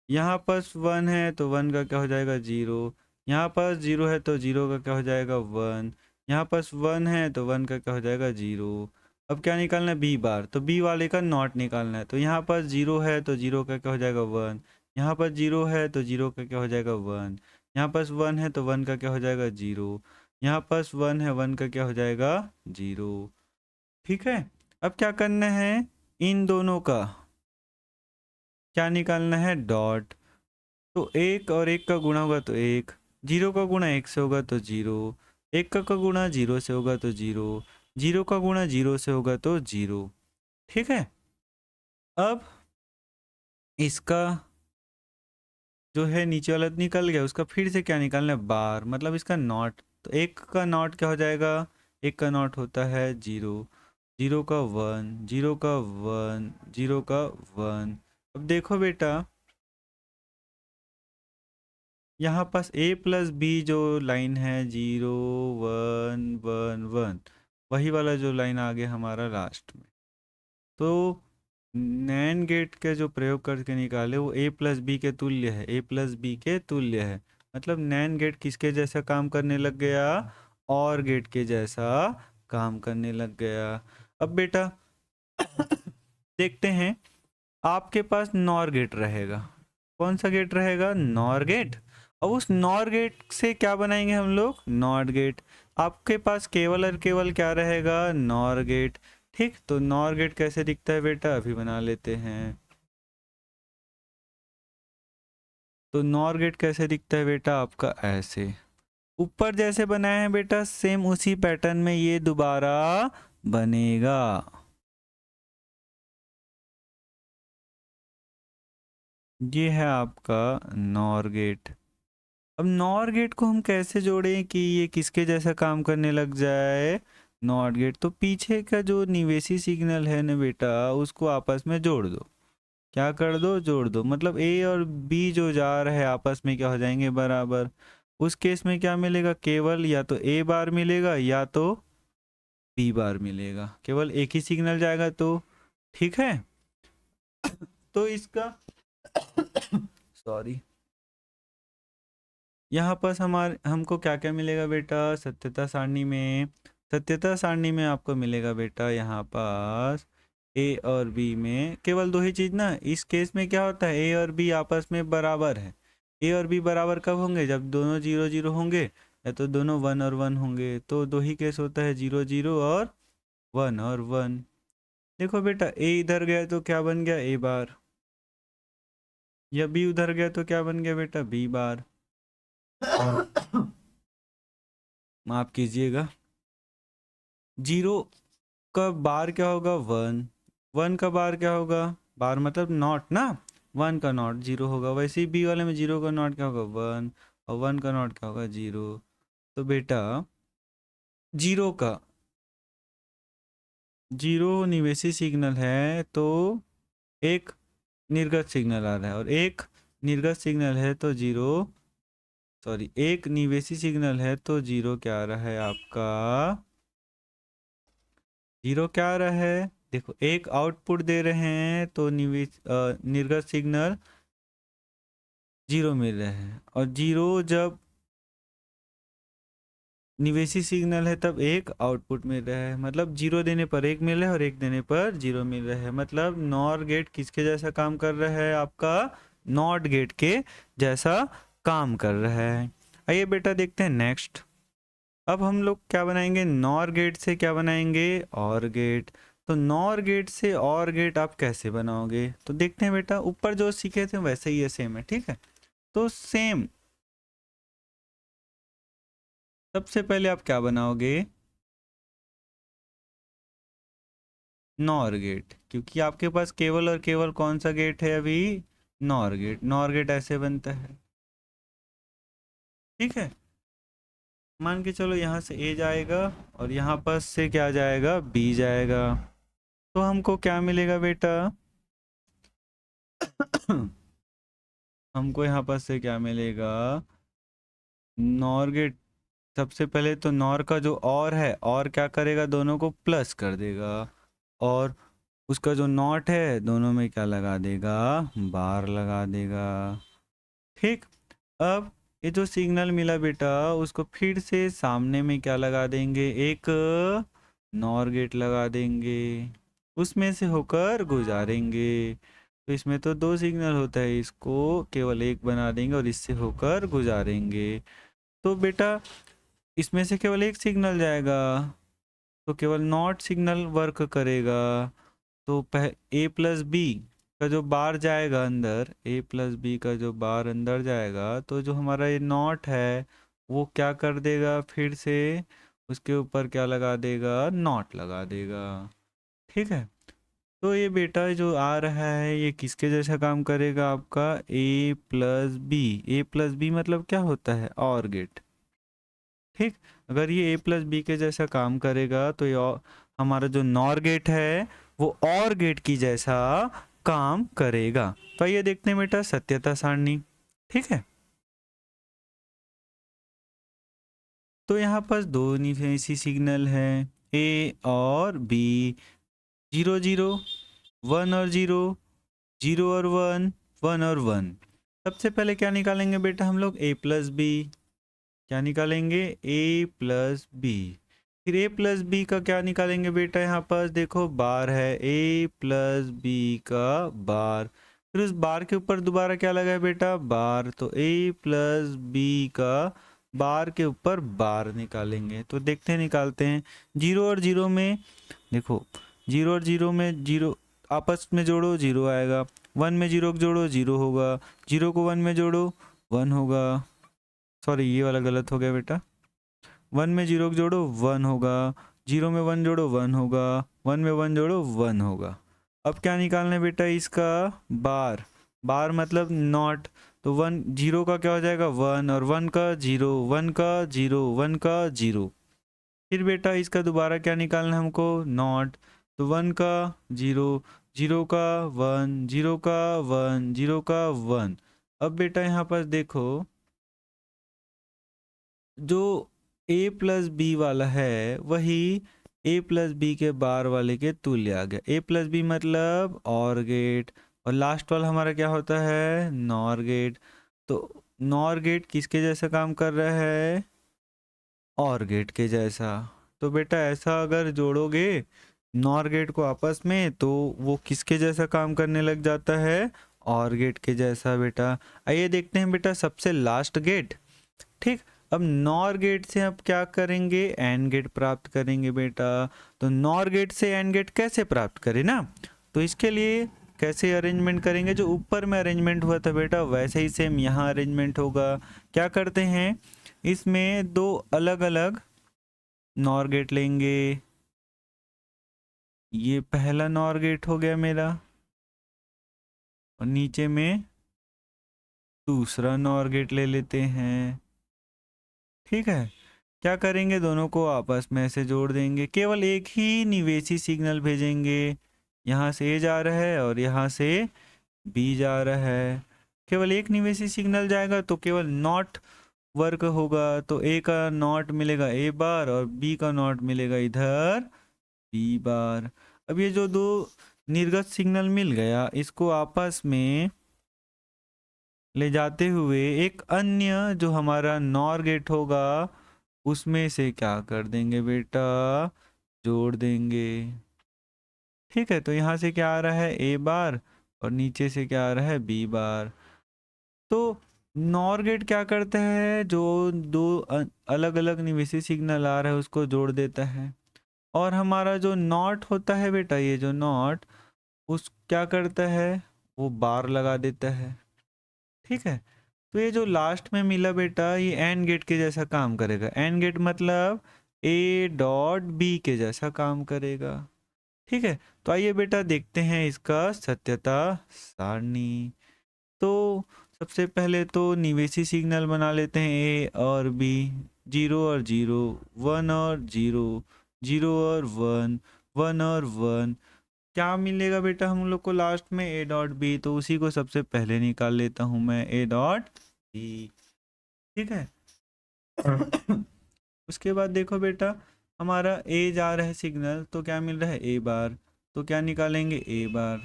यहाँ पर वन है तो वन का क्या हो जाएगा, जीरो। यहाँ पर जीरो है तो जीरो का क्या हो जाएगा, वन। यहाँ पर वन है तो वन का क्या हो जाएगा, जीरो। अब क्या निकालना है, बी बार, तो बी वाले का नॉट निकालना है। तो यहाँ पर जीरो है तो जीरो का क्या हो जाएगा, वन। यहाँ पर जीरो है तो जीरो का क्या हो जाएगा, वन। यहाँ पर वन है तो वन का क्या हो जाएगा, जीरो। यहाँ पर वन है, वन का क्या हो जाएगा, जीरो। ठीक है। अब क्या करना है, इन दोनों का क्या निकालना है, डॉट। तो एक और एक का गुणा होगा तो एक, जीरो का गुणा एक से होगा तो जीरो, एक का गुणा जीरो से होगा तो जीरो, जीरो का गुणा जीरो से होगा तो जीरो। ठीक है। अब इसका जो है नीचे वाला निकल गया, उसका फिर से क्या निकालना है, बार, मतलब इसका नॉट। तो एक का नॉट क्या हो जाएगा, एक का नॉट होता है जीरो, जीरो का वन, जीरो का वन, जीरो का वन। अब देखो बेटा यहाँ पास ए प्लस बी जो लाइन है, जीरो वन वन वन, वही वाला जो लाइन आ गया हमारा लास्ट में। तो नैन गेट के जो प्रयोग करके निकाले वो ए प्लस बी के तुल्य है, ए प्लस बी के तुल्य है। मतलब नैन गेट किसके जैसा काम करने लग गया, और गेट के जैसा काम करने लग गया। अब बेटा देखते हैं, आपके पास नॉर गेट रहेगा। कौन सा गेट रहेगा, नॉर गेट। और उस नॉर गेट से क्या बनाएंगे हम लोग, नॉट गेट। आपके पास केवल और केवल क्या रहेगा, नॉर गेट। ठीक, तो नॉर गेट कैसे दिखता है बेटा, अभी बना लेते हैं। तो नॉर गेट कैसे दिखता है बेटा आपका, ऐसे ऊपर जैसे बनाया है बेटा, सेम उसी पैटर्न में ये दोबारा बनेगा। ये है आपका नॉर गेट। अब नॉर गेट को हम कैसे जोड़ें कि ये किसके जैसा काम करने लग जाए, नॉट गेट। तो पीछे का जो निवेशी सिग्नल है ना बेटा, उसको आपस में जोड़ दो। क्या कर दो, जोड़ दो, मतलब ए और बी जो जा रहे हैं आपस में क्या हो जाएंगे, बराबर। उस केस में क्या मिलेगा, केवल या तो ए बार मिलेगा या तो बी बार मिलेगा, केवल एक ही सिग्नल जाएगा तो, ठीक है। तो इसका सॉरी, यहाँ पर हमको क्या क्या मिलेगा बेटा सत्यता सारणी में। सत्यता सारणी में आपको मिलेगा बेटा यहाँ पास ए और बी में केवल दो ही चीज़ ना। इस केस में क्या होता है, ए और बी आपस में बराबर है। ए और बी बराबर कब होंगे, जब दोनों 0 0 होंगे या तो दोनों 1 और 1 होंगे। तो दो ही केस होता है, 0 0 और 1 और 1। देखो बेटा ए इधर गया तो क्या बन गया, ए बार, या बी उधर गया तो क्या बन गया बेटा, बी बार। माफ कीजिएगा, 0 का बार क्या होगा, 1। 1 का बार क्या होगा, बार मतलब नॉट ना, 1 का नॉट 0 होगा। वैसे ही बी वाले में 0 का नॉट क्या होगा, 1, और 1 का नॉट क्या होगा, 0। तो बेटा 0 का 0 निवेशी सिग्नल है तो एक निर्गत सिग्नल आ रहा है, और एक निर्गत सिग्नल है तो 0, सॉरी एक निवेशी सिग्नल है तो 0 क्या आ रहा है आपका, 0 क्या आ रहा है। देखो एक आउटपुट दे रहे हैं तो निर्गत सिग्नल 0 मिल रहे हैं, और 0 जब निवेशी सिग्नल है तब एक आउटपुट मिल रहा है। मतलब 0 देने पर 1 मिल रहा है और 1 देने पर 0 मिल रहा है। मतलब नॉर गेट किसके जैसा काम कर रहा है, आपका नॉट गेट के जैसा काम कर रहा है। आइए बेटा देखते हैं नेक्स्ट। अब हम लोग क्या बनाएंगे, नॉर गेट से क्या बनाएंगे, और गेट। तो नॉर गेट से और गेट आप कैसे बनाओगे, तो देखते हैं बेटा। ऊपर जो सीखे थे वैसे ही है, सेम है, ठीक है। तो सेम, सबसे पहले आप क्या बनाओगे, नॉर गेट, क्योंकि आपके पास केवल और केवल कौन सा गेट है अभी, नॉर गेट। नॉर गेट ऐसे बनता है, ठीक है। मान के चलो यहाँ से ए जाएगा और यहाँ पर से क्या जाएगा, बी जाएगा। तो हमको क्या मिलेगा बेटा हमको यहाँ पर से क्या मिलेगा, नॉर गेट। सबसे पहले तो नॉर का जो और है, और क्या करेगा, दोनों को प्लस कर देगा, और उसका जो नॉट है दोनों में क्या लगा देगा, बार लगा देगा, ठीक। अब ये जो सिग्नल मिला बेटा उसको फिर से सामने में क्या लगा देंगे, एक नॉर गेट लगा देंगे, उसमें से होकर गुजारेंगे। तो इसमें तो दो सिग्नल होता है, इसको केवल एक बना देंगे और इससे होकर गुजारेंगे। तो बेटा इसमें से केवल एक सिग्नल जाएगा तो केवल नॉट सिग्नल वर्क करेगा। तो ए प्लस बी का जो बार जाएगा अंदर, ए प्लस बी का जो बार अंदर जाएगा, तो जो हमारा ये नॉट है वो क्या कर देगा, फिर से उसके ऊपर क्या लगा देगा, नॉट लगा देगा, ठीक है। तो ये बेटा जो आ रहा है ये किसके जैसा काम करेगा, आपका ए प्लस बी। ए प्लस बी मतलब क्या होता है, और गेट, ठीक। अगर ये ए प्लस बी के जैसा काम करेगा तो ये हमारा जो नॉर गेट है वो और गेट की जैसा काम करेगा। तो ये देखते हैं बेटा सत्यता सारणी, ठीक है। तो यहाँ पर दो निवेशी सिग्नल है, ए और बी, 0 0, 1 और 0, 0 और 1, 1 और 1। सबसे पहले क्या निकालेंगे बेटा हम लोग, ए प्लस बी। क्या निकालेंगे, ए प्लस बी। फिर ए प्लस बी का क्या निकालेंगे बेटा, यहाँ पर देखो बार है, ए प्लस बी का बार। फिर उस बार के ऊपर दोबारा क्या लगा है बेटा, बार। तो ए प्लस बी का बार के ऊपर बार निकालेंगे। तो देखते हैं, निकालते हैं। 0 और 0 में देखो, 0 और 0 में 0 आपस में जोड़ो 0 आएगा, 1 में 0 को जोड़ो 0 होगा, 0 को 1 में जोड़ो 1 होगा। सॉरी ये वाला गलत हो गया बेटा, 1 में 0 को जोड़ो 1 होगा, 0 में 1 जोड़ो 1 होगा, 1 में 1 जोड़ो 1 होगा। अब क्या निकालना है बेटा, इसका बार। बार मतलब नॉट। तो 1 0 का क्या हो जाएगा 1, और 1 का 0, 1 का 0, 1 का 0। फिर बेटा इसका दोबारा क्या निकालना है हमको, नॉट। तो 1 का 0, 0 का 1, 0 का 1, 0 का 1। अब बेटा यहाँ पर देखो, जो a प्लस बी वाला है वही a प्लस बी के बार वाले के तुल्य आ गया। a प्लस बी मतलब और गेट, और लास्ट वाला हमारा क्या होता है, नॉर गेट। तो नॉर गेट किसके जैसा काम कर रहा है, और गेट के जैसा। तो बेटा ऐसा अगर जोड़ोगे नॉर गेट को आपस में तो वो किसके जैसा काम करने लग जाता है, और गेट के जैसा बेटा। आइए देखते हैं बेटा सबसे लास्ट गेट। ठीक, अब नॉर गेट से अब क्या करेंगे, एंड गेट प्राप्त करेंगे बेटा। तो नॉर गेट से एंड गेट कैसे प्राप्त करें ना, तो इसके लिए कैसे अरेंजमेंट करेंगे, जो ऊपर में अरेंजमेंट हुआ था बेटा वैसे ही सेम यहाँ अरेंजमेंट होगा। क्या करते हैं, इसमें दो अलग अलग नॉर गेट लेंगे। ये पहला नॉर गेट हो गया मेरा, और नीचे में दूसरा नॉर गेट ले लेते हैं। ठीक है, क्या करेंगे, दोनों को आपस में ऐसे जोड़ देंगे, केवल एक ही निवेशी सिग्नल भेजेंगे। यहाँ से ए जा रहा है और यहाँ से बी जा रहा है। केवल एक निवेशी सिग्नल जाएगा तो केवल नॉट वर्क होगा, तो ए का नॉट मिलेगा ए बार और बी का नॉट मिलेगा इधर बी बार। अब ये जो दो निर्गत सिग्नल मिल गया, इसको आपस में ले जाते हुए एक अन्य जो हमारा नॉर गेट होगा उसमें से क्या कर देंगे बेटा, जोड़ देंगे। ठीक है, तो यहाँ से क्या आ रहा है, ए बार, और नीचे से क्या आ रहा है, बी बार। तो नॉर गेट क्या करता है, जो दो अलग अलग निवेशी सिग्नल आ रहा है उसको जोड़ देता है। और हमारा जो नॉट होता है बेटा, ये जो नॉट उस क्या करता है, वो बार लगा देता है। ठीक है, तो ये जो लास्ट में मिला बेटा ये एंड गेट के जैसा काम करेगा। एंड गेट मतलब ए डॉट बी के जैसा काम करेगा। ठीक है, तो आइए बेटा देखते हैं इसका सत्यता सारणी। तो सबसे पहले तो निवेशी सिग्नल बना लेते हैं ए और बी, 0 और 0, 1 और 0, 0 और 1, 1 और 1। क्या मिलेगा बेटा हम लोग को लास्ट में, ए डॉट बी, तो उसी को सबसे पहले निकाल लेता हूं मैं, ए डॉट बी। ठीक है उसके बाद देखो बेटा हमारा ए जा रहा है सिग्नल, तो क्या मिल रहा है, ए बार, तो क्या निकालेंगे, ए बार।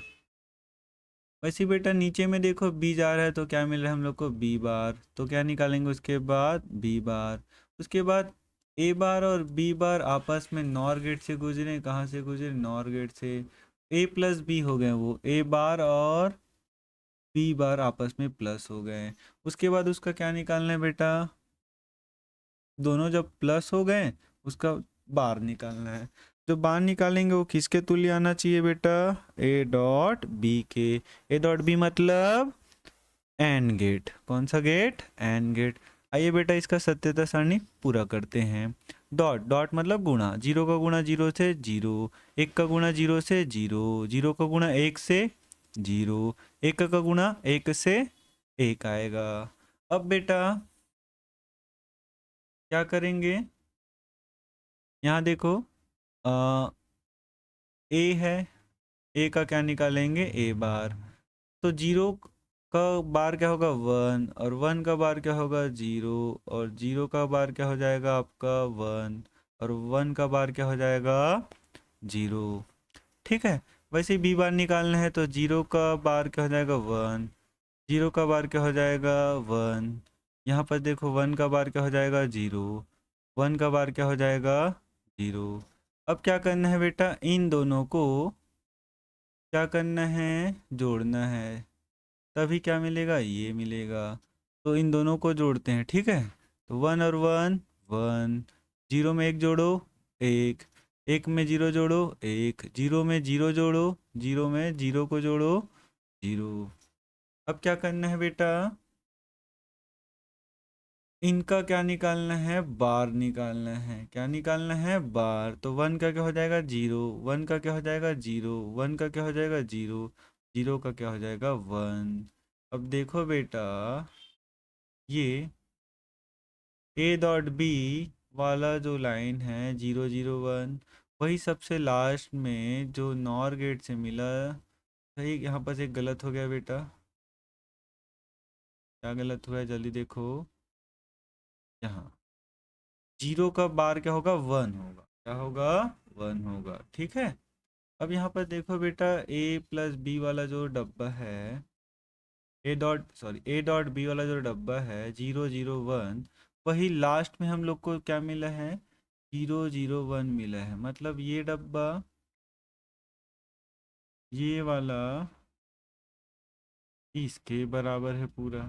वैसे ही बेटा नीचे में देखो बी जा रहा है, तो क्या मिल रहा है हम लोग को, बी बार, तो क्या निकालेंगे उसके बाद, बी बार। उसके बाद ए बार और बी बार आपस में नॉर गेट से गुजरे, कहाँ से गुजरे, नॉर गेट से। ए प्लस बी हो गए, वो ए बार और बी बार आपस में प्लस हो गए। उसके बाद उसका क्या निकालना है बेटा, दोनों जब प्लस हो गए उसका बार निकालना है। जो बार निकालेंगे वो किसके तुल्य आना चाहिए बेटा, ए डॉट बी के। ए डॉट बी मतलब एंड गेट, कौन सा गेट, एंड गेट। आइए बेटा इसका सत्यता सारणी पूरा करते हैं। डॉट डॉट मतलब गुणा, 0 का गुणा 0 से 0, 1 का गुणा 0 से 0, 0 का गुणा 1 से 0, 1 का गुणा 1 से 1 आएगा। अब बेटा क्या करेंगे, यहाँ देखो ए है, ए का क्या निकालेंगे, ए बार। तो 0 का बार क्या होगा, 1, और 1 का बार क्या होगा, 0, और 0 का बार क्या हो जाएगा आपका 1, और 1 का बार क्या हो जाएगा 0। ठीक है, वैसे बी बार निकालना है तो 0 का बार क्या हो जाएगा 1, 0 का बार क्या हो जाएगा 1। यहाँ पर देखो 1 का बार क्या हो जाएगा 0, 1 का बार क्या हो जाएगा 0। अब क्या करना है बेटा, इन दोनों को क्या करना है, जोड़ना है, तभी क्या मिलेगा, ये मिलेगा। तो इन दोनों को जोड़ते हैं। ठीक है, तो 1 और 1, 1, 0 में 1 जोड़ो 1, 1 में 0 जोड़ो 1, 0 में 0 जोड़ो, 0 में 0 को जोड़ो 0। अब क्या करना है बेटा, इनका क्या निकालना है, बार निकालना है। क्या निकालना है, बार। तो 1 का क्या हो जाएगा 0, 1 का क्या हो जाएगा 0, 1 का क्या हो जाएगा 0, 0 का क्या हो जाएगा 1। अब देखो बेटा ये ए डॉट बी वाला जो लाइन है 0 0 1, वही सबसे लास्ट में जो नॉर गेट से मिला सही, यहाँ पर एक गलत हो गया बेटा। क्या गलत हुआ है जल्दी देखो। यहाँ जीरो का बार क्या होगा, 1 होगा। क्या होगा, 1 होगा। ठीक है। अब यहाँ पर देखो बेटा, a+b वाला जो डब्बा है, a.b वाला जो डब्बा है 001, वही लास्ट में हम लोग को क्या मिला है, 001 मिला है। मतलब ये डब्बा, ये वाला इसके बराबर है पूरा,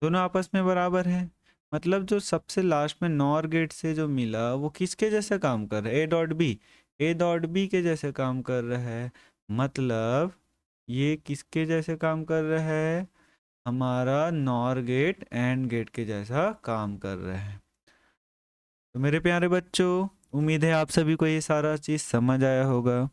दोनों आपस में बराबर है। मतलब जो सबसे लास्ट में नॉर गेट से जो मिला वो किसके जैसे काम कर रहा है, a.b के जैसे काम कर रहा है। मतलब ये किसके जैसे काम कर रहा है, हमारा नॉर गेट एंड गेट के जैसा काम कर रहा है। तो मेरे प्यारे बच्चों, उम्मीद है आप सभी को ये सारा चीज़ समझ आया होगा।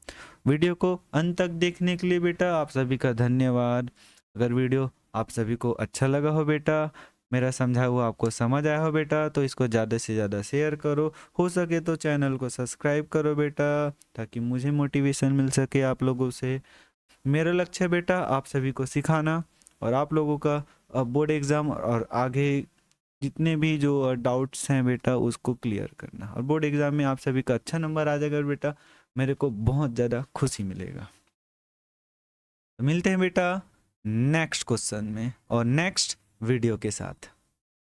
वीडियो को अंत तक देखने के लिए बेटा आप सभी का धन्यवाद। अगर वीडियो आप सभी को अच्छा लगा हो बेटा, मेरा समझा हुआ आपको समझ आया हो बेटा, तो इसको ज़्यादा से ज़्यादा शेयर करो। हो सके तो चैनल को सब्सक्राइब करो बेटा, ताकि मुझे मोटिवेशन मिल सके आप लोगों से। मेरा लक्ष्य है बेटा आप सभी को सिखाना, और आप लोगों का बोर्ड एग्ज़ाम और आगे जितने भी जो डाउट्स हैं बेटा उसको क्लियर करना, और बोर्ड एग्ज़ाम में आप सभी का अच्छा नंबर आ जाएगा बेटा, मेरे को बहुत ज़्यादा खुशी मिलेगा। तो मिलते हैं बेटा नेक्स्ट क्वेश्चन में और नेक्स्ट वीडियो के साथ।